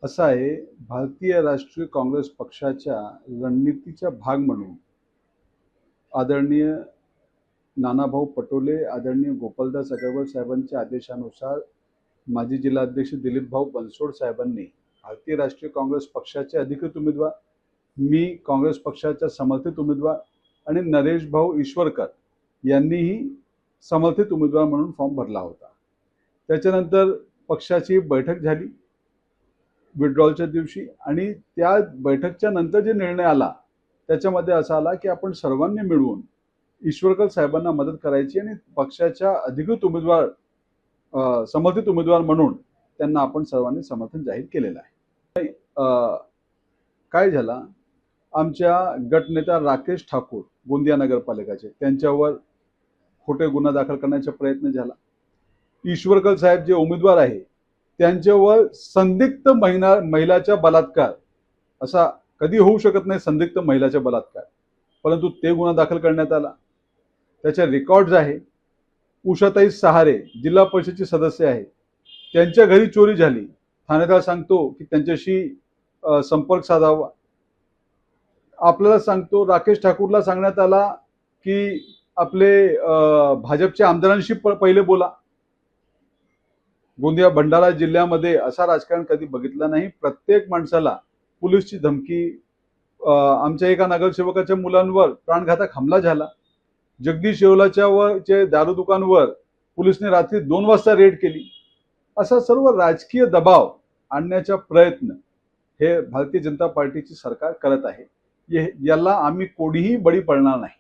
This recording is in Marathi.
असं आहे, भारतीय राष्ट्रीय काँग्रेस पक्षाच्या रणनीतीचा भाग म्हणून आदरणीय नानाभाऊ पटोले, आदरणीय गोपालदास अग्रवाल साहेबांच्या आदेशानुसार माजी जिल्हाध्यक्ष दिलीपभाऊ बनसोड साहेबांनी भारतीय राष्ट्रीय काँग्रेस पक्षाचे अधिकृत उमेदवार, मी काँग्रेस पक्षाचा समर्थित उमेदवार आणि नरेश भाऊ ईश्वरकर यांनीही समर्थित उमेदवार म्हणून फॉर्म भरला होता. त्याच्यानंतर पक्षाची बैठक झाली विड्रॉलच्या दिवशी आणि त्या बैठकच्या नंतर जे निर्णय आला त्याच्यामध्ये असा आला की आपण सर्वांनी मिळून ईश्वरकर साहेबांना मदत करायची आणि पक्षाच्या अधिकृत उमेदवार समर्थित उमेदवार म्हणून त्यांना आपण सर्वांनी समर्थन जाहीर केलेलं आहे. काय झालं, आमच्या गटनेता राकेश ठाकूर गोंदिया नगरपालिकेचे त्यांच्यावर खोटे गुन्हा दाखल करण्याचा प्रयत्न झाला. ईश्वरकर साहेब जे उमेदवार आहे त्यांच्यावर संदिग्ध महिलाच्या बलात्कार, असा कधी होऊ शकत नाही संदिग्ध महिलाच्या बलात्कार, परंतु ते गुन्हा दाखल करण्यात आला. त्याचे रेकॉर्ड्स आहे. उषाताई सहारे जिल्हा परिषदेचे सदस्य आहे, त्यांच्या घरी चोरी झाली. ठाणेदार सांगतो की त्यांच्याशी संपर्क साधावा. आपल्याला सांगतो राकेश ठाकूरला सांगण्यात आला की आपले भाजपच्या आमदारांशी पहिले बोला. गोंदिया भंडारा जिल्ह्यामध्ये असा राजकारण कधी बघितलं नाही. प्रत्येक माणसाला पोलीसची धमकी. आमच्या एका नगरसेवकाच्या मुलांवर प्राणघातक हमला झाला. जगदीश येवलाच्या चे दारू दुकानवर पोलिसने रात्री 2 वाजता रेड केली. असा सर्व राजकीय दबाव आणण्याचा प्रयत्न हे भारतीय जनता पार्टीची सरकार करत आहे. याला आम्ही कोणीही बळी पडणार नाही.